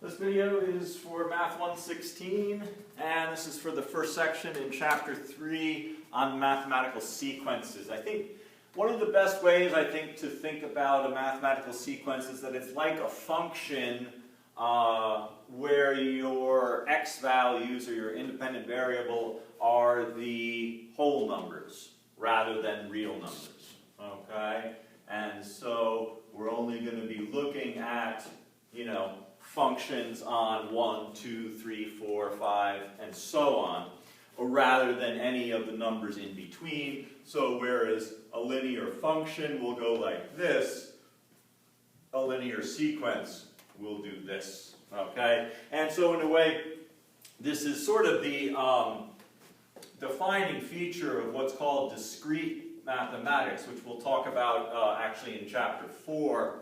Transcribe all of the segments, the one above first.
This video is for Math 116, and this is for the first section in Chapter 3 on mathematical sequences. I think one of the best ways, to think about a mathematical sequence is that it's like a function where your x values or your independent variable are the whole numbers rather than real numbers, okay? And so we're only going to be looking at, functions on 1, 2, 3, 4, 5, and so on, or rather than any of the numbers in between. So whereas a linear function will go like this, a linear sequence will do this, okay? And so in a way, this is sort of the defining feature of what's called discrete mathematics, which we'll talk about actually in Chapter 4.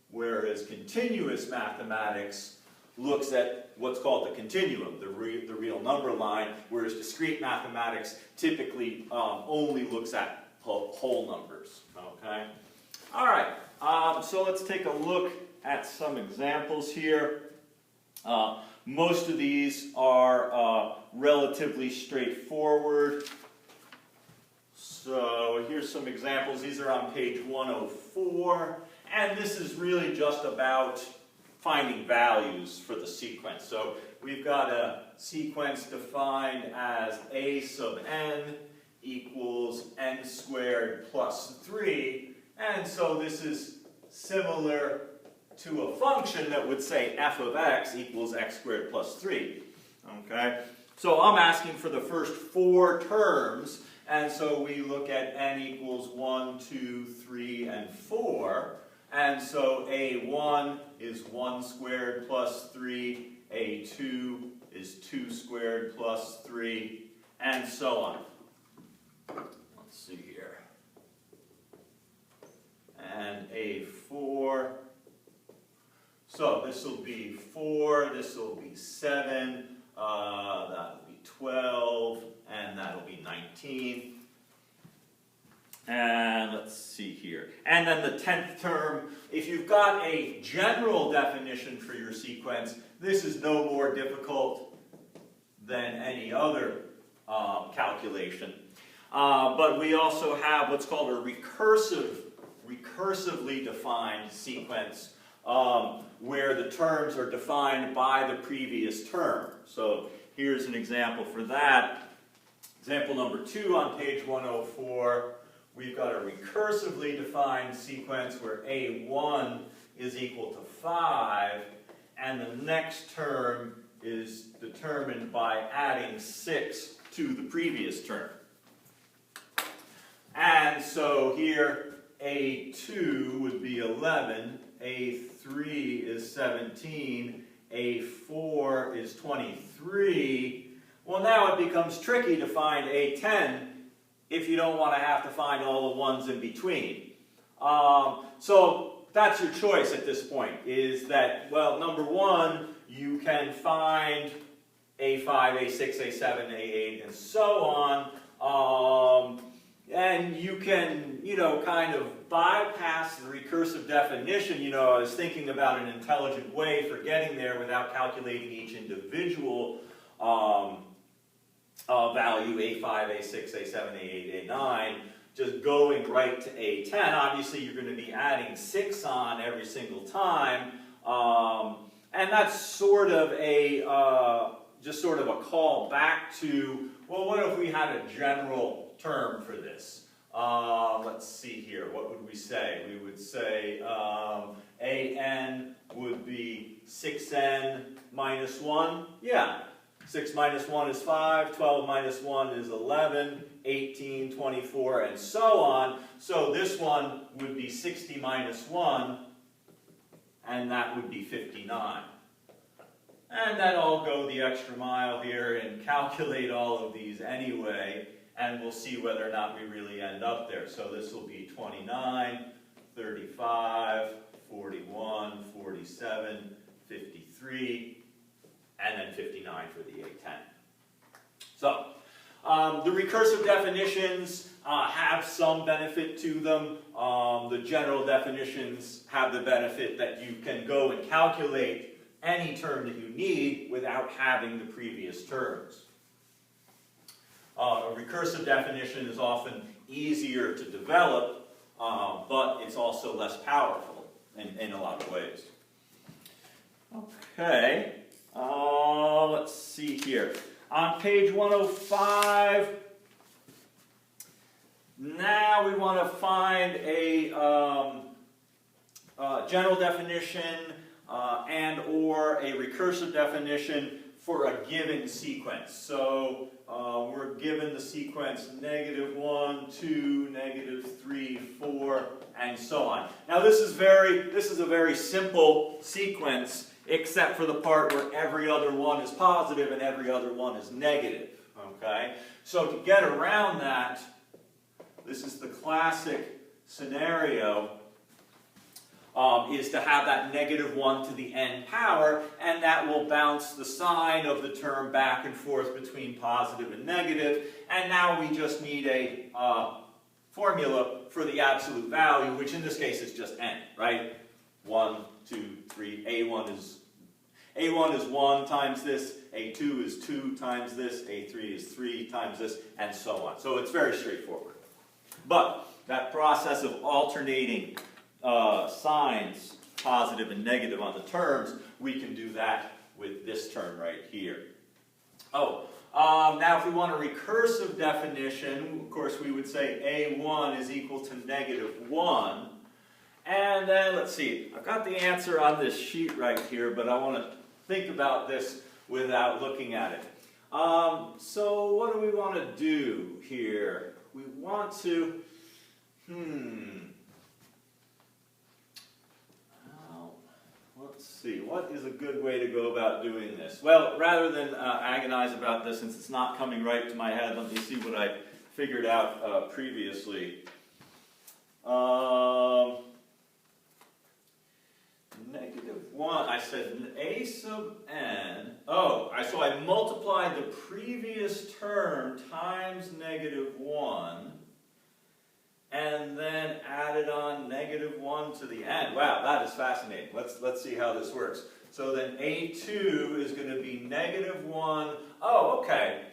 Whereas continuous mathematics looks at what's called the continuum, the real number line, whereas discrete mathematics typically only looks at whole numbers, okay? All right, so let's take a look at some examples here. Most of these are relatively straightforward. So here's some examples. These are on page 104. And this is really just about finding values for the sequence. So we've got a sequence defined as a sub n equals n squared plus 3. And so this is similar to a function that would say f of x equals x squared plus 3. Okay? So I'm asking for the first 4 terms. And so we look at n equals 1, 2, 3, and 4. And so a1 is 1 squared plus 3, a2 is 2 squared plus 3, and so on. Let's see here. And a4. So this will be 4, this will be 7, that'll be 12, and that'll be 19. And let's see here. And then the 10th term, if you've got a general definition for your sequence, this is no more difficult than any other calculation. But we also have what's called a recursively defined sequence, where the terms are defined by the previous term. So here's an example for that. Example number 2 on page 104. We've got a recursively defined sequence where a1 is equal to 5, and the next term is determined by adding 6 to the previous term. And so here, a2 would be 11, a3 is 17, a4 is 23. Well, now it becomes tricky to find a10 if you don't want to have to find all the ones in between. So that's your choice at this point, is that, well, number 1, you can find a5, a6, a7, a8, and so on. And you can, kind of bypass the recursive definition. I was thinking about an intelligent way for getting there without calculating each individual value, a5, a6, a7, a8, a9, just going right to a10. Obviously, you're going to be adding 6 on every single time. And that's sort of just sort of a call back to, well, what if we had a general term for this? Let's see here. What would we say? We would say an would be 6n minus 1. Yeah. 6 minus 1 is 5, 12 minus 1 is 11, 18, 24, and so on. So this one would be 60 minus 1, and that would be 59. And then I'll go the extra mile here and calculate all of these anyway, and we'll see whether or not we really end up there. So this will be 29, 35, 41, 47, 53, and then 59 for the A10. So, the recursive definitions, have some benefit to them. The general definitions have the benefit that you can go and calculate any term that you need without having the previous terms. A recursive definition is often easier to develop, but it's also less powerful in a lot of ways. Okay, let's see here. On page 105, now we want to find a general definition and or a recursive definition for a given sequence. So we're given the sequence -1, 2, -3, 4, and so on. Now this is a very simple sequence, except for the part where every other one is positive and every other one is negative. Okay? So to get around that, this is the classic scenario, is to have that -1 to the n power, and that will bounce the sign of the term back and forth between positive and negative. And now we just need a formula for the absolute value, which in this case is just n, right? 1, 2, 3, A1 is 1 times this, A2 is 2 times this, A3 is 3 times this, and so on. So it's very straightforward. But that process of alternating signs, positive and negative on the terms, we can do that with this term right here. Now if we want a recursive definition, of course we would say A1 is equal to -1. And then, let's see, I've got the answer on this sheet right here, but I want to think about this without looking at it. So what do we want to do here? We want to, let's see, what is a good way to go about doing this? Well, rather than agonize about this, since it's not coming right to my head, let me see what I figured out previously. -1, I said a sub n. So I multiplied the previous term times -1, and then added on -1 to the n. Wow, that is fascinating. Let's see how this works. So then A2 is going to be -1. Oh, okay.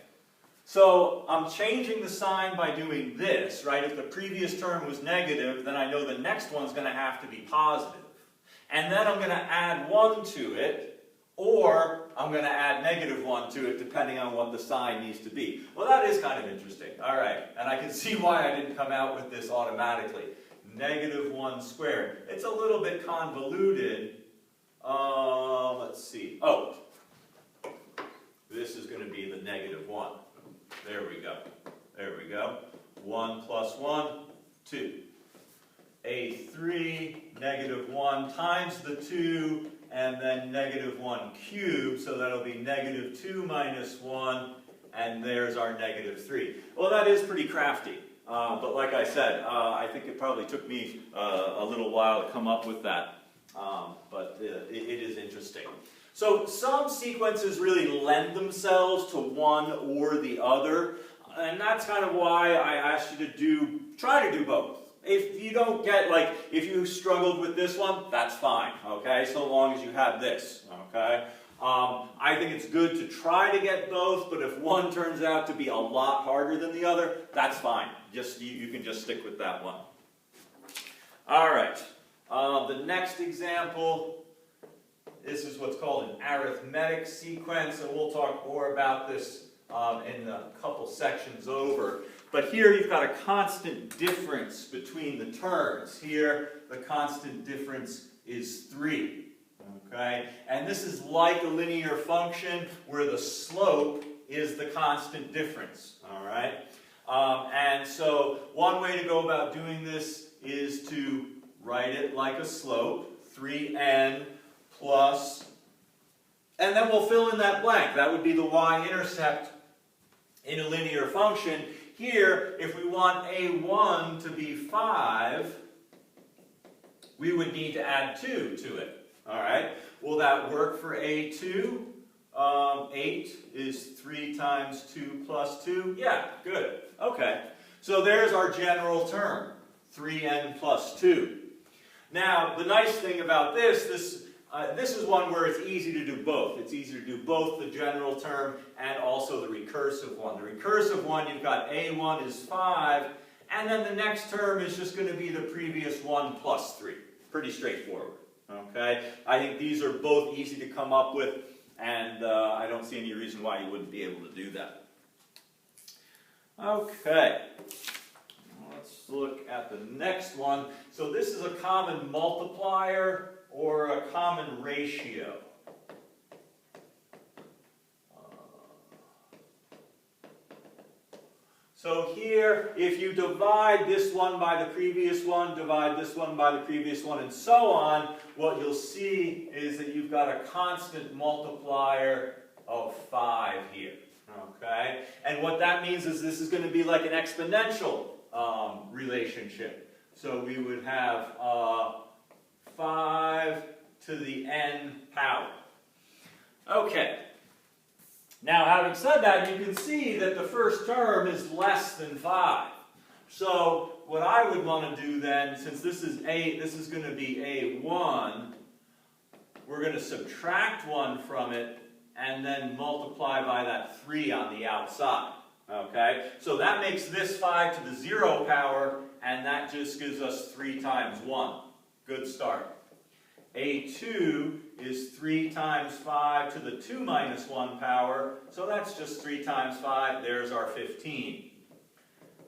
So I'm changing the sign by doing this, right? If the previous term was negative, then I know the next one's going to have to be positive. And then I'm going to add 1 to it, or I'm going to add -1 to it, depending on what the sign needs to be. Well, that is kind of interesting. All right, and I can see why I didn't come out with this automatically. -1 squared. It's a little bit convoluted. Let's see. Oh, this is going to be the -1. There we go. There we go. 1 plus 1, 2. A3, -1 times the 2, and then -1 cubed, so that'll be -2 minus 1, and there's our -3. Well, that is pretty crafty, but like I said, I think it probably took me a little while to come up with that, but it is interesting. So some sequences really lend themselves to one or the other, and that's kind of why I asked you to try to do both. If you don't get, if you struggled with this one, that's fine, okay, so long as you have this, okay? I think it's good to try to get both, but if one turns out to be a lot harder than the other, that's fine. You can just stick with that one. All right, the next example, this is what's called an arithmetic sequence, and we'll talk more about this in a couple sections over. But here you've got a constant difference between the terms. Here, the constant difference is 3. Okay? And this is like a linear function where the slope is the constant difference. All right? And so one way to go about doing this is to write it like a slope, 3n plus, and then we'll fill in that blank. That would be the y-intercept in a linear function. Here, if we want A1 to be 5, we would need to add 2 to it. All right? Will that work for A2? 8 is 3 times 2 plus 2. Yeah, good. Okay. So there's our general term, 3n plus 2. Now, the nice thing about this is one where it's easy to do both. It's easy to do both the general term and also the recursive one. The recursive one, you've got a1 is 5, and then the next term is just going to be the previous 1 plus 3. Pretty straightforward. Okay? I think these are both easy to come up with, and I don't see any reason why you wouldn't be able to do that. Okay. Let's look at the next one. So this is a common multiplier or a common ratio. So here, if you divide this one by the previous one, divide this one by the previous one, and so on, what you'll see is that you've got a constant multiplier of 5 here. Okay? And what that means is this is going to be like an exponential relationship. So we would have 5 to the n power. Okay. Now, having said that, you can see that the first term is less than 5. So what I would want to do then, since this is going to be a1, we're going to subtract 1 from it and then multiply by that 3 on the outside. Okay? So that makes this 5 to the 0 power, and that just gives us 3 times 1. Good start. A2 is 3 times 5 to the 2 minus 1 power, so that's just 3 times 5, there's our 15.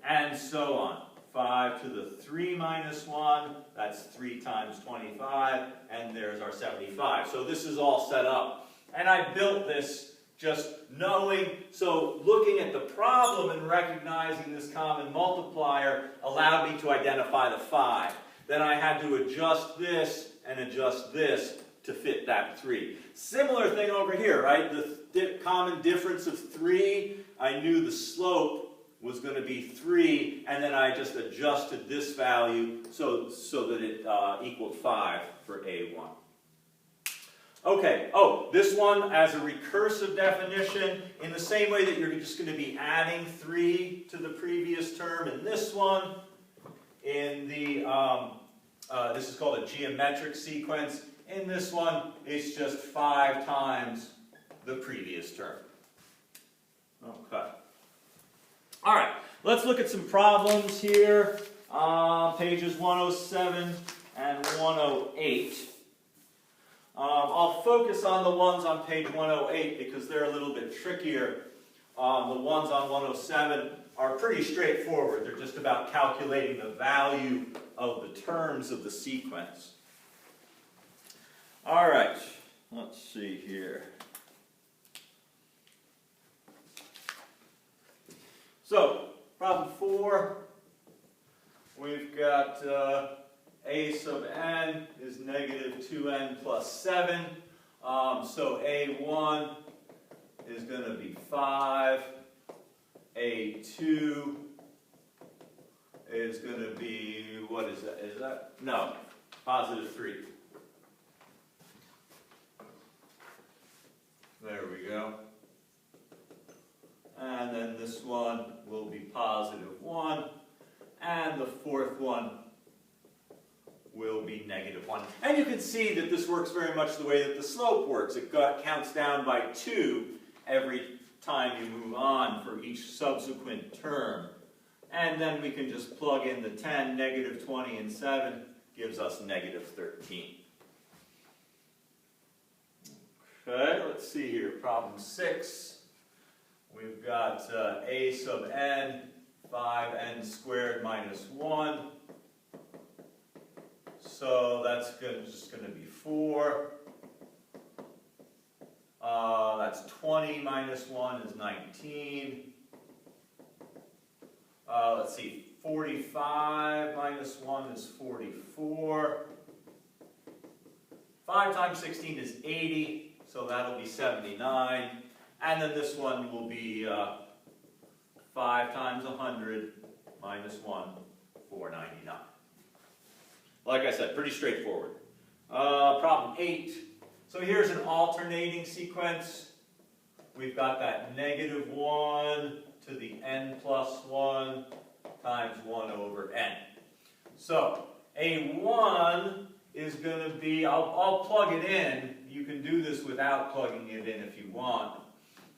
And so on. 5 to the 3 minus 1, that's 3 times 25, and there's our 75. So this is all set up. And I built this just knowing, so looking at the problem and recognizing this common multiplier allowed me to identify the 5. Then I had to adjust this and adjust this to fit that 3. Similar thing over here, right? The common difference of 3, I knew the slope was going to be 3, and then I just adjusted this value so that it equaled 5 for A1. Okay, this one as a recursive definition, in the same way that you're just going to be adding 3 to the previous term in this one, in the, this is called a geometric sequence. In this one, it's just 5 times the previous term. Okay. All right, let's look at some problems here. Pages 107 and 108. I'll focus on the ones on page 108 because they're a little bit trickier. The ones on 107 are pretty straightforward. They're just about calculating the value of the terms of the sequence. All right, let's see here. So, problem 4, we've got a sub n is negative 2n plus 7. So a1 is going to be 5. a2 is going to be, what is that? Is that? No, positive 3. There we go. And then this one will be positive 1. And the fourth one will be negative 1. And you can see that this works very much the way that the slope works. It counts down by 2 every time you move on for each subsequent term. And then we can just plug in the 10, negative 20, and 7 gives us negative 13. Okay, let's see here. Problem 6. We've got a sub n, 5n squared minus 1. So that's just going to be 4. That's 20 minus 1 is 19. Let's see, 45 minus 1 is 44. 5 times 16 is 80, so that'll be 79. And then this one will be 5 times 100 minus 1, 499. Like I said, pretty straightforward. Problem 8. So here's an alternating sequence. We've got that negative 1 to the n plus 1 times 1 over n. So A1 is going to be, I'll plug it in. You can do this without plugging it in if you want.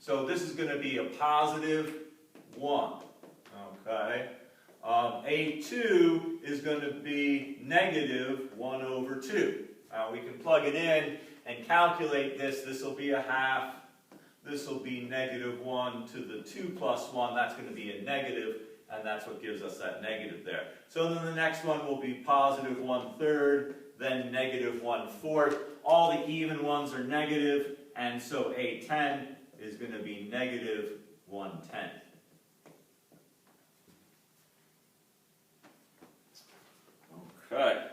So this is going to be a positive 1. Okay. A2 is going to be negative 1 over 2. We can plug it in and calculate this. This will be a half. This will be negative 1 to the 2 plus 1. That's going to be a negative, and that's what gives us that negative there. So then the next one will be positive 1/3, then negative 1/4. All the even ones are negative, and so A10 is going to be negative 1/10. Okay.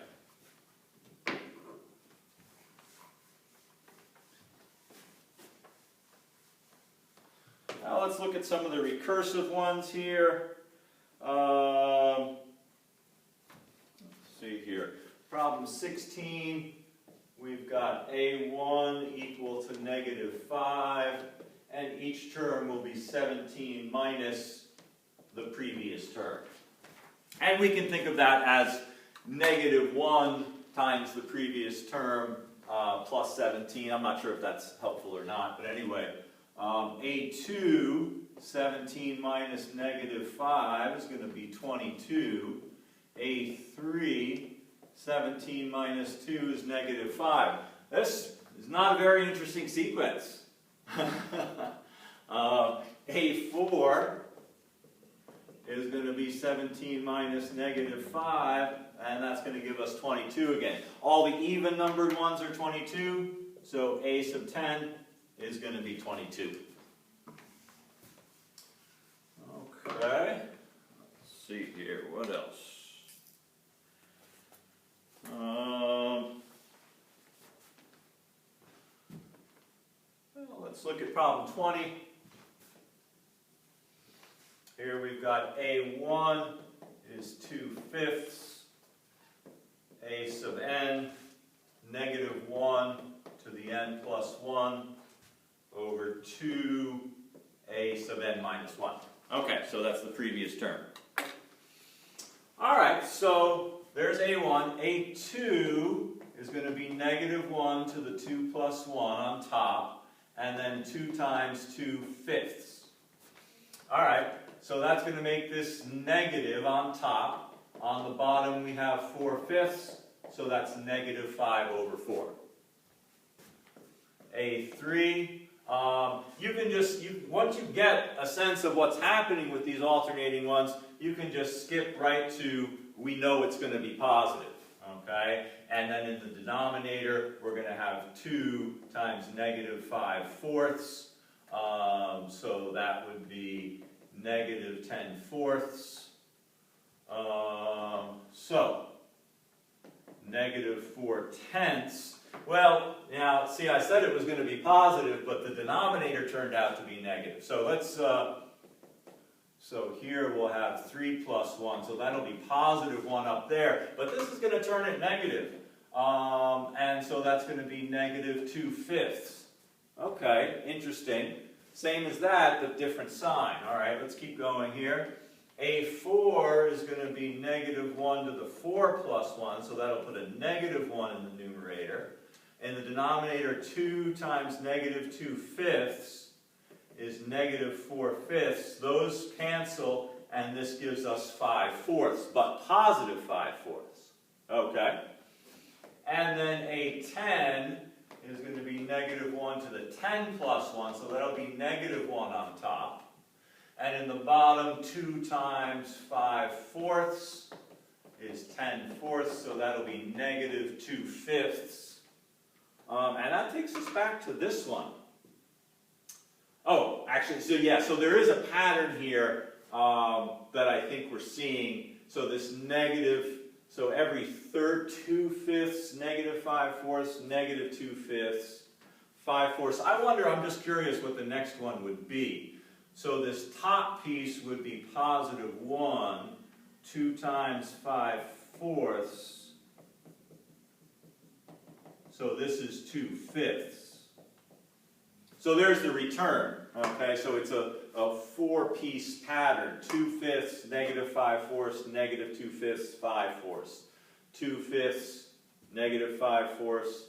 Now let's look at some of the recursive ones here. Let's see here. Problem 16, we've got A1 equal to negative 5, and each term will be 17 minus the previous term. And we can think of that as negative 1 times the previous term plus 17. I'm not sure if that's helpful or not, but anyway. A2, 17 minus negative 5 is going to be 22. A3, 17 minus 2 is negative 5. This is not a very interesting sequence. A4 is going to be 17 minus negative 5, and that's going to give us 22 again. All the even numbered ones are 22, so A sub 10 is going to be 22. Okay, let's see here, what else? Well, let's look at problem 20. Here we've got A1 is 2/5, A sub n, negative 1 to the n plus 1 over 2a sub n minus 1. Okay, so that's the previous term. All right, so there's A1. A2 is going to be negative 1 to the 2 plus 1 on top, and then 2 times 2/5. All right, so that's going to make this negative on top. On the bottom we have 4/5, so that's negative 5 over 4. A3, you can just, once you get a sense of what's happening with these alternating ones, you can just skip right to, we know it's going to be positive, okay? And then in the denominator, we're going to have 2 times negative 5/4, so that would be negative 10/4. So, negative 4/10. Well, now, see, I said it was going to be positive, but the denominator turned out to be negative. So let's, so here we'll have 3 plus 1, so that'll be positive 1 up there, but this is going to turn it negative. And so that's going to be negative 2/5. Okay, interesting. Same as that, but different sign. All right, let's keep going here. A4 is going to be negative 1 to the 4 plus 1, so that'll put a negative 1 in the numerator. In the denominator, 2 times negative 2/5 is negative 4/5. Those cancel, and this gives us 5/4, but positive 5/4. Okay? And then A10 is going to be negative 1 to the 10 plus 1, so that'll be negative 1 on top. And in the bottom, 2 times 5/4 is 10/4, so that'll be negative 2/5. And that takes us back to this one. Oh, actually, so yeah, so there is a pattern here that I think we're seeing. So this negative, so every 2/5, negative 5/4, negative 2/5, 5/4. I wonder, I'm just curious what the next one would be. So this top piece would be positive 1, 2 times 5/4. So this is 2/5. So there's the return. Okay, so it's a a four-piece pattern. 2/5, -5/4, -2/5, 5/4. 2/5, -5/4,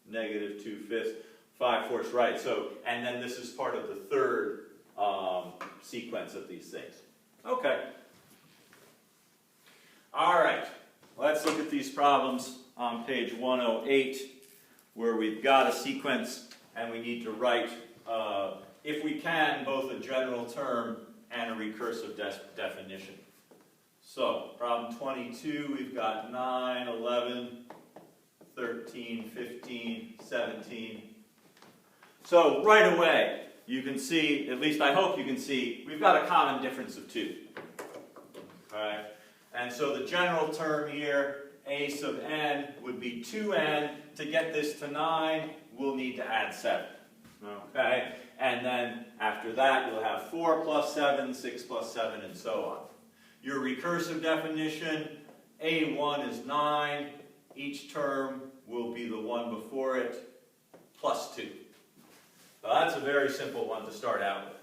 -2/5, 5/4, right. So, and then this is part of the third sequence of these things. Okay. All right. Let's look at these problems on page 108, where we've got a sequence and we need to write, if we can, both a general term and a recursive definition. So, problem 22, we've got 9, 11, 13, 15, 17. So, right away, you can see, at least I hope you can see, we've got a common difference of 2. Okay? And so the general term here, a sub n, would be 2n. To get this to 9, we'll need to add 7. Okay? And then after that, you'll have 4 plus 7, 6 plus 7, and so on. Your recursive definition, a1 is 9. Each term will be the one before it, plus 2. So that's a very simple one to start out with.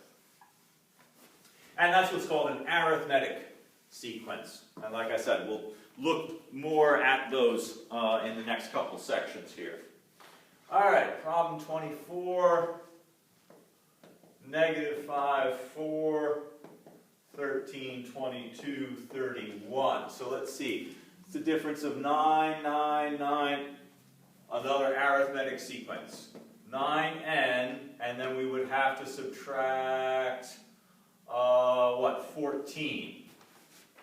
And that's what's called an arithmetic sequence. And like I said, we'll look more at those in the next couple sections here. All right, problem 24. -5, 4, 13, 22, 31. So let's see. It's a difference of 9, 9, 9. Another arithmetic sequence. 9n, and then we would have to subtract, 14.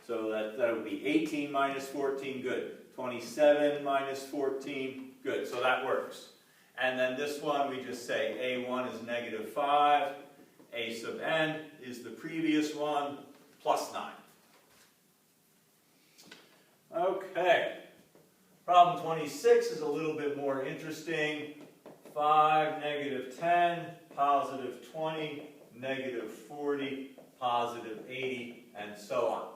So that would be 18 minus 14, good. 27 minus 14, good. So that works. And then this one, we just say a1 is -5, a sub n is the previous one, plus 9. Okay. Problem 26 is a little bit more interesting. 5, -10, positive 20, -40, positive 80, and so on.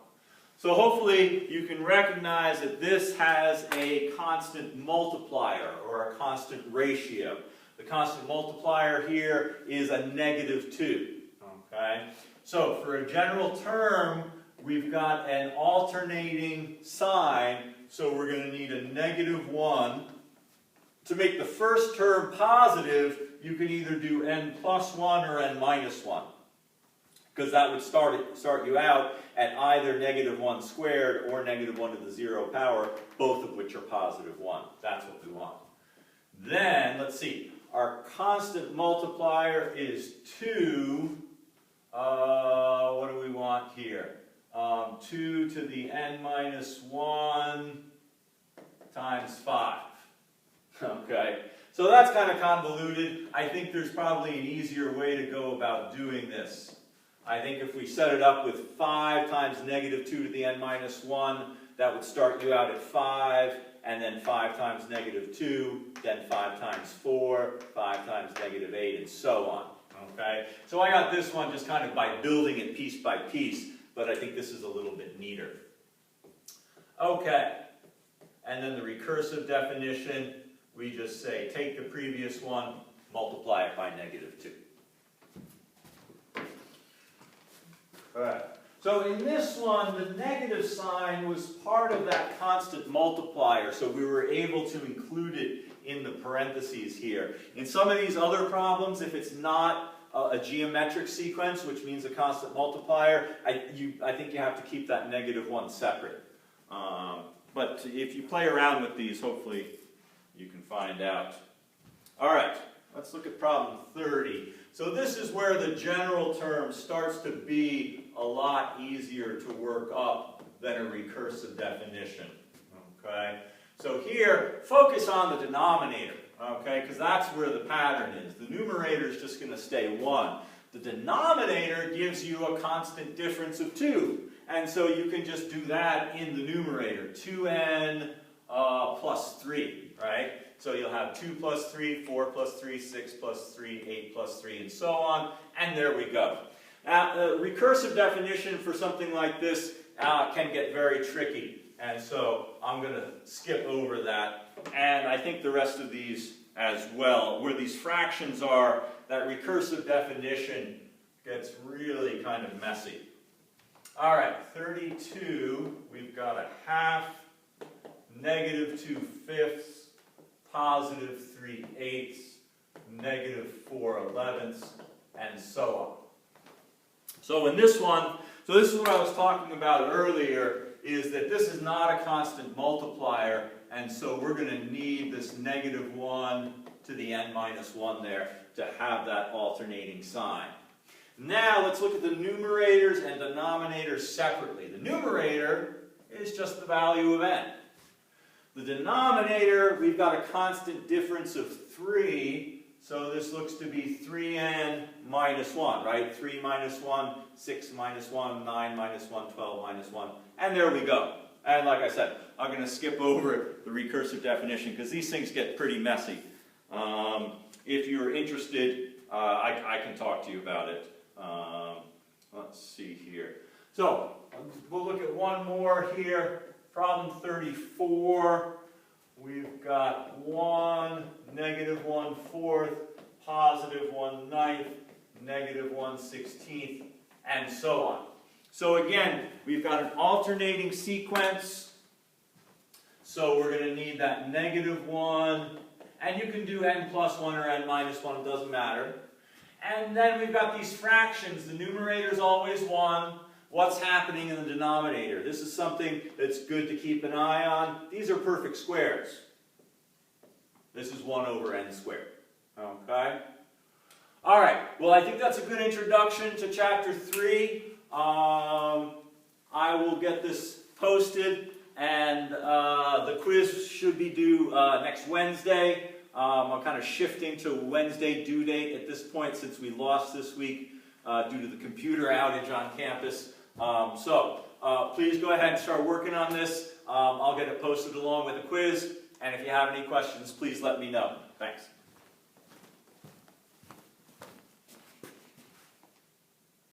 So hopefully you can recognize that this has a constant multiplier or a constant ratio. The constant multiplier here is a -2. Okay? So for a general term, we've got an alternating sign, so we're going to need a -1. To make the first term positive, you can either do n plus 1 or n minus 1. Because that would start you out at either -1 squared or -1 to the 0 power, both of which are positive 1. That's what we want. Then, let's see, our constant multiplier is 2. What do we want here? 2 to the n minus 1 times 5. Okay, so that's kind of convoluted. I think there's probably an easier way to go about doing this. I think if we set it up with 5 times -2 to the n minus 1, that would start you out at 5, and then 5 times -2, then 5 times 4, 5 times -8, and so on. Okay, so I got this one just kind of by building it piece by piece, but I think this is a little bit neater. Okay, and then the recursive definition, we just say take the previous one, multiply it by -2. Alright, so in this one, the negative sign was part of that constant multiplier, so we were able to include it in the parentheses here. In some of these other problems, if it's not a geometric sequence, which means a constant multiplier, I think you have to keep that -1 separate. But if you play around with these, hopefully you can find out. Alright, let's look at problem 30. So this is where the general term starts to be a lot easier to work up than a recursive definition. Okay? So here, focus on the denominator, okay? Because that's where the pattern is. The numerator is just going to stay 1. The denominator gives you a constant difference of 2. And so you can just do that in the numerator. 2n plus 3, right? So you'll have 2 plus 3, 4 plus 3, 6 plus 3, 8 plus 3, and so on. And there we go. Now, the recursive definition for something like this can get very tricky. And so I'm going to skip over that. And I think the rest of these as well. Where these fractions are, that recursive definition gets really kind of messy. All right, 32, we've got a half, negative 2/5, positive 3/8, negative 4/11, and so on. So in this one, so this is what I was talking about earlier, is that this is not a constant multiplier, and so we're going to need this negative 1 to the n minus 1 there to have that alternating sign. Now let's look at the numerators and denominators separately. The numerator is just the value of n. The denominator, we've got a constant difference of 3, so this looks to be 3n minus 1, right? 3 minus 1, 6 minus 1, 9 minus 1, 12 minus 1, and there we go. And like I said, I'm going to skip over the recursive definition because these things get pretty messy. If you're interested, I can talk to you about it. Let's see here. So, we'll look at one more here. Problem 34. We've got 1, negative 1/4, positive 1/9, negative 1/16, and so on. So again, we've got an alternating sequence. So we're going to need that negative 1, and you can do n plus 1 or n minus 1, it doesn't matter. And then we've got these fractions. The numerator is always 1. What's happening in the denominator? This is something that's good to keep an eye on. These are perfect squares. This is 1 over n squared. Okay? All right. Well, I think that's a good introduction to Chapter 3. I will get this posted, and the quiz should be due next Wednesday. I'm kind of shifting to Wednesday due date at this point since we lost this week due to the computer outage on campus. Please go ahead and start working on this. I'll get it posted along with the quiz, and if you have any questions, please let me know. Thanks.